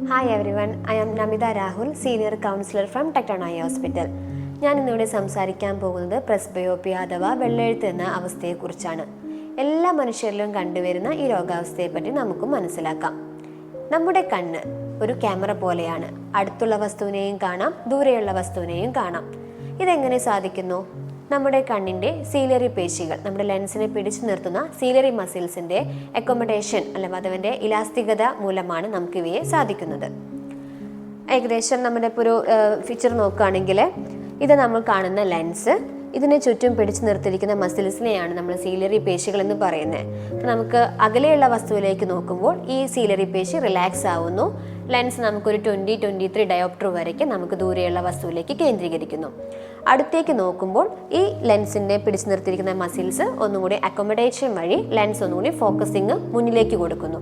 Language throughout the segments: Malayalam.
Hi everyone, I am Namita Rahul, Senior Counselor from Tectona Eye Hospital. ഞാൻ ഇന്നിവിടെ സംസാരിക്കാൻ പോകുന്നത് പ്രസ്ബയോപ്പിയ അഥവാ വെള്ളെഴുത്ത് എന്ന അവസ്ഥയെക്കുറിച്ചാണ്. എല്ലാ മനുഷ്യരിലും കണ്ടുവരുന്ന ഈ രോഗാവസ്ഥയെപ്പറ്റി നമുക്ക് മനസ്സിലാക്കാം. നമ്മുടെ കണ്ണ് ഒരു ക്യാമറ പോലെയാണ്. അടുത്തുള്ള വസ്തുവിനെയും കാണാം, ദൂരെയുള്ള വസ്തുവിനെയും കാണാം. ഇതെങ്ങനെ സാധിക്കുന്നു? നമ്മുടെ കണ്ണിൻ്റെ സീലറി പേശികൾ, നമ്മുടെ ലെൻസിനെ പിടിച്ചു നിർത്തുന്ന സീലറി മസിൽസിൻ്റെ അക്കോമഡേഷൻ അല്ലെങ്കിൽ അതിൻ്റെ ഇലാസ്തികത മൂലമാണ് നമുക്ക് ഇവയെ സാധിക്കുന്നത്. ഏകദേശം നമ്മുടെ ഇപ്പോൾ ഒരു ഫീച്ചർ നോക്കുകയാണെങ്കിൽ ഇത് നമ്മൾ കാണുന്ന ലെൻസ്, ഇതിനെ ചുറ്റും പിടിച്ചു നിർത്തിയിരിക്കുന്ന മസിൽസിനെയാണ് നമ്മൾ സീലറി പേശികൾ എന്ന് പറയുന്നത്. അപ്പോൾ നമുക്ക് അകലെയുള്ള വസ്തുവിലേക്ക് നോക്കുമ്പോൾ ഈ സീലറി പേശി റിലാക്സ് ആവുന്നു. ലെൻസ് നമുക്കൊരു 20-23 ഡയോപ്റ്റർ വരയ്ക്ക് നമുക്ക് ദൂരെയുള്ള വസ്തുവിലേക്ക് കേന്ദ്രീകരിക്കുന്നു. അടുത്തേക്ക് നോക്കുമ്പോൾ ഈ ലെൻസിനെ പിടിച്ചു നിർത്തിയിരിക്കുന്ന മസിൽസ് ഒന്നുകൂടി അക്കോമഡേഷൻ വഴി ലെൻസ് ഒന്നുകൂടി ഫോക്കസിങ് മുന്നിലേക്ക് കൊടുക്കുന്നു.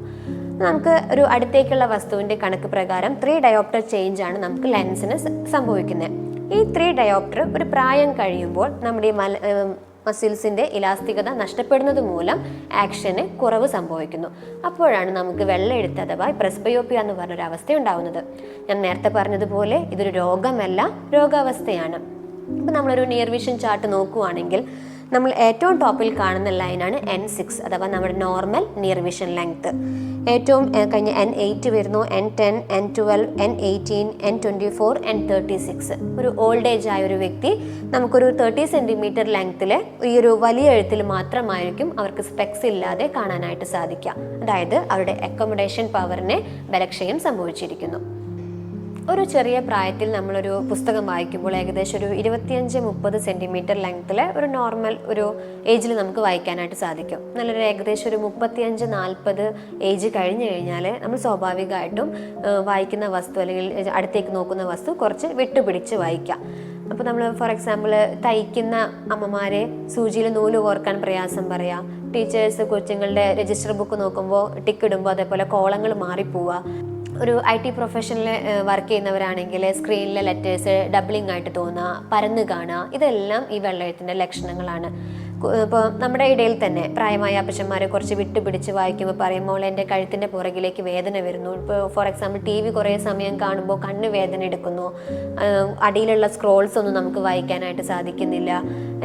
നമുക്ക് ഒരു അടുത്തേക്കുള്ള വസ്തുവിൻ്റെ കണക്ക് പ്രകാരം 3 ഡയോപ്റ്റർ ചേഞ്ച് ആണ് നമുക്ക് ലെൻസിന് സംഭവിക്കുന്നത്. ഈ 3 ഡയോപ്റ്റർ ഒരു പ്രായം കഴിയുമ്പോൾ നമ്മുടെ മസിൽസിൻ്റെ ഇലാസ്തികത നഷ്ടപ്പെടുന്നത് മൂലം ആക്ഷന് കുറവ് സംഭവിക്കുന്നു. അപ്പോഴാണ് നമുക്ക് വെള്ളെഴുത്ത് അഥവാ പ്രസ്ബയോപ്പിയ എന്ന് പറഞ്ഞൊരു അവസ്ഥ ഉണ്ടാവുന്നത്. ഞാൻ നേരത്തെ പറഞ്ഞതുപോലെ ഇതൊരു രോഗമല്ല, രോഗാവസ്ഥയാണ്. ഇപ്പം നമ്മളൊരു നിയർ വിഷൻ ചാർട്ട് നോക്കുകയാണെങ്കിൽ നമ്മൾ ഏറ്റവും ടോപ്പിൽ കാണുന്ന ലൈനാണ് N6 അഥവാ നമ്മുടെ നോർമൽ നിയർ വിഷൻ ലെങ്ത്. ഏറ്റവും കഴിഞ്ഞ് N8 വരുന്നു, N10, N12, N18, N24, N36. ഒരു ഓൾഡ് ഏജ് ആയ ഒരു വ്യക്തി നമുക്കൊരു 30 സെൻറ്റിമീറ്റർ ലെങ്ത്തിൽ ഈ ഒരു വലിയ എഴുത്തിൽ മാത്രമായിരിക്കും അവർക്ക് സ്പെക്സ് ഇല്ലാതെ കാണാനായിട്ട് സാധിക്കുക. അതായത് അവരുടെ അക്കോമഡേഷൻ പവറിന് ബലക്ഷയം സംഭവിച്ചിരിക്കുന്നു. ഒരു ചെറിയ പ്രായത്തിൽ നമ്മളൊരു പുസ്തകം വായിക്കുമ്പോൾ ഏകദേശം ഒരു 25-30 സെൻറ്റിമീറ്റർ ലെങ്ത്തിൽ ഒരു നോർമൽ ഒരു ഏജിൽ നമുക്ക് വായിക്കാനായിട്ട് സാധിക്കും. നല്ലൊരു ഏകദേശം ഒരു 35-40 ഏജ് കഴിഞ്ഞ് കഴിഞ്ഞാൽ നമ്മൾ സ്വാഭാവികമായിട്ടും വായിക്കുന്ന വസ്തു അല്ലെങ്കിൽ അടുത്തേക്ക് നോക്കുന്ന വസ്തു കുറച്ച് വിട്ടുപിടിച്ച് വായിക്കാം. അപ്പോൾ നമ്മൾ ഫോർ എക്സാമ്പിൾ തയ്ക്കുന്ന അമ്മമാരെ സൂചിയിൽ നൂല് കോർക്കാൻ പ്രയാസം പറയാം. ടീച്ചേഴ്സ് കൊച്ചുങ്ങളുടെ രജിസ്റ്റർ ബുക്ക് നോക്കുമ്പോൾ ടിക്ക് ഇടുമ്പോൾ അതേപോലെ കോളങ്ങൾ മാറിപ്പോവുക. ഒരു IT പ്രൊഫഷനിൽ വർക്ക് ചെയ്യുന്നവരാണെങ്കിൽ സ്ക്രീനിലെ ലെറ്റേഴ്സ് ഡബിളിംഗ് ആയിട്ട് തോന്നുക, പരന്ന് കാണുക, ഇതെല്ലാം ഈ വെള്ളെഴുത്തിൻ്റെ ലക്ഷണങ്ങളാണ്. ഇപ്പോൾ നമ്മുടെ ഇടയിൽ തന്നെ പ്രായമായ അപ്പച്ചന്മാരെ കുറച്ച് വിട്ടുപിടിച്ച് വായിക്കുമ്പോൾ പറയുമ്പോൾ എൻ്റെ കഴുത്തിൻ്റെ പുറകിലേക്ക് വേദന വരുന്നു. ഇപ്പോൾ ഫോർ എക്സാമ്പിൾ TV കുറേ സമയം കാണുമ്പോൾ കണ്ണ് വേദന എടുക്കുന്നു, അടിയിലുള്ള സ്ക്രോൾസ് ഒന്നും നമുക്ക് വായിക്കാനായിട്ട് സാധിക്കുന്നില്ല.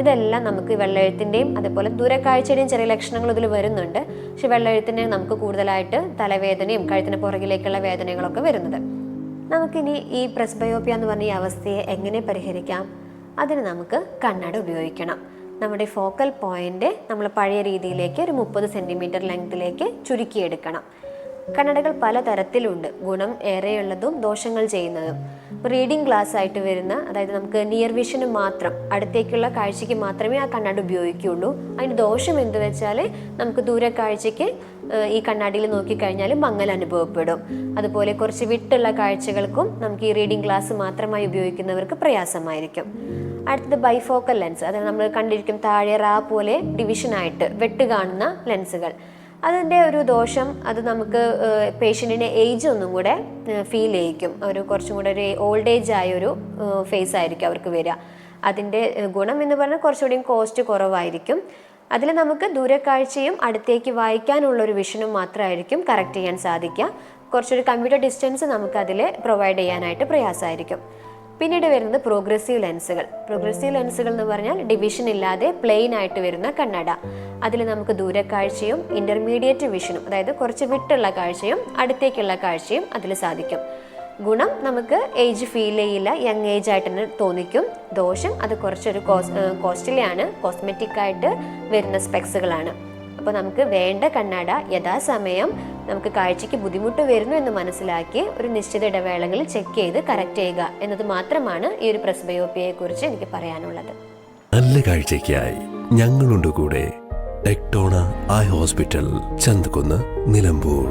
ഇതെല്ലാം നമുക്ക് വെള്ളെഴുത്തിൻ്റെയും അതേപോലെ ദൂരക്കാഴ്ചയുടെയും ചെറിയ ലക്ഷണങ്ങൾ ഇതിൽ വരുന്നുണ്ട്. പക്ഷെ വെള്ളെഴുത്തിൻ്റെ നമുക്ക് കൂടുതലായിട്ട് തലവേദനയും കഴുത്തിന് പുറകിലേക്കുള്ള വേദനകളൊക്കെ വരുന്നത്. നമുക്കിനി ഈ പ്രസ്ബയോപ്പിയ എന്ന് പറഞ്ഞ ഈ അവസ്ഥയെ എങ്ങനെ പരിഹരിക്കാം? അതിന് നമുക്ക് കണ്ണട ഉപയോഗിക്കണം. നമ്മുടെ ഫോക്കൽ പോയിന്റ് നമ്മൾ പഴയ രീതിയിലേക്ക് ഒരു 30 സെൻറ്റിമീറ്റർ ലെങ്ത്തിലേക്ക് ചുരുക്കിയെടുക്കണം. കണ്ണടകൾ പല തരത്തിലുണ്ട്, ഗുണം ഏറെയുള്ളതും ദോഷങ്ങൾ ചെയ്യുന്നതും. റീഡിംഗ് ഗ്ലാസ് ആയിട്ട് വരുന്ന, അതായത് നമുക്ക് നിയർ വിഷന് മാത്രം അടുത്തേക്കുള്ള കാഴ്ചയ്ക്ക് മാത്രമേ ആ കണ്ണട ഉപയോഗിക്കുകയുള്ളൂ. അതിന് ദോഷം എന്ത് വെച്ചാൽ നമുക്ക് ദൂരക്കാഴ്ചയ്ക്ക് ഈ കണ്ണാടിയിൽ നോക്കിക്കഴിഞ്ഞാൽ മങ്ങൽ അനുഭവപ്പെടും. അതുപോലെ കുറച്ച് വിട്ടുള്ള കാഴ്ചകൾക്കും നമുക്ക് ഈ റീഡിംഗ് ഗ്ലാസ് മാത്രമായി ഉപയോഗിക്കുന്നവർക്ക് പ്രയാസമായിരിക്കും. അടുത്തത് ബൈഫോക്കൽ ലെൻസ്, അതായത് നമ്മൾ കണ്ടിരിക്കും താഴെ റാ പോലെ ഡിവിഷനായിട്ട് വെട്ട് കാണുന്ന ലെൻസുകൾ. അതിൻ്റെ ഒരു ദോഷം, അത് നമുക്ക് പേഷ്യൻറ്റിൻ്റെ ഏജ് ഒന്നും കൂടെ ഫീൽ ചെയ്യിക്കും. ഒരു കുറച്ചും കൂടെ ഒരു ഓൾഡ് ഏജ് ആയൊരു ഫേസ് ആയിരിക്കും അവർക്ക് വരിക. അതിൻ്റെ ഗുണം എന്ന് പറഞ്ഞാൽ കുറച്ചുകൂടിയും കോസ്റ്റ് കുറവായിരിക്കും. അതിൽ നമുക്ക് ദൂരക്കാഴ്ചയും അടുത്തേക്ക് വായിക്കാനുള്ളൊരു വിഷനും മാത്രമായിരിക്കും കറക്റ്റ് ചെയ്യാൻ സാധിക്കുക. കുറച്ചൊരു കമ്പ്യൂട്ടർ ഡിസ്റ്റൻസ് നമുക്കതിൽ പ്രൊവൈഡ് ചെയ്യാനായിട്ട് പ്രയാസമായിരിക്കും. പിന്നീട് വരുന്നത് പ്രോഗ്രസീവ് ലെൻസുകൾ. പ്രോഗ്രസീവ് ലെൻസുകൾ എന്ന് പറഞ്ഞാൽ ഡിവിഷൻ ഇല്ലാതെ പ്ലെയിൻ ആയിട്ട് വരുന്ന കണ്ണട. അതിൽ നമുക്ക് ദൂരക്കാഴ്ചയും ഇൻ്റർമീഡിയറ്റ് വിഷനും, അതായത് കുറച്ച് വിട്ടുള്ള കാഴ്ചയും അടുത്തേക്കുള്ള കാഴ്ചയും അതിൽ സാധിക്കും. ഗുണം നമുക്ക് ഏജ് ഫീൽ ചെയ്യില്ല, യങ് ഏജ് ആയിട്ട് തന്നെ തോന്നിക്കും. ദോഷം അത് കുറച്ചൊരു കോസ്റ്റ്ലിയാണ്, കോസ്മെറ്റിക് ആയിട്ട് വരുന്ന സ്പെക്സുകളാണ്. അപ്പോൾ നമുക്ക് വേണ്ട കണ്ണട യഥാസമയം നമുക്ക് കാഴ്ചയ്ക്ക് ബുദ്ധിമുട്ട് വരുന്നു എന്ന് മനസ്സിലാക്കി ഒരു നിശ്ചിത ഇടവേളകളിൽ ചെക്ക് ചെയ്ത് കറക്റ്റ് ചെയ്യുക എന്നത് മാത്രമാണ് ഈ ഒരു പ്രസ്ബയോപ്പിയയെ കുറിച്ച് എനിക്ക് പറയാനുള്ളത്. നല്ല കാഴ്ചയ്ക്കായി ഞങ്ങളുണ്ട് കൂടെ. ടെക്ടോണ ഐ ഹോസ്പിറ്റൽ, ചന്തക്കുന്ന്, നിലമ്പൂർ.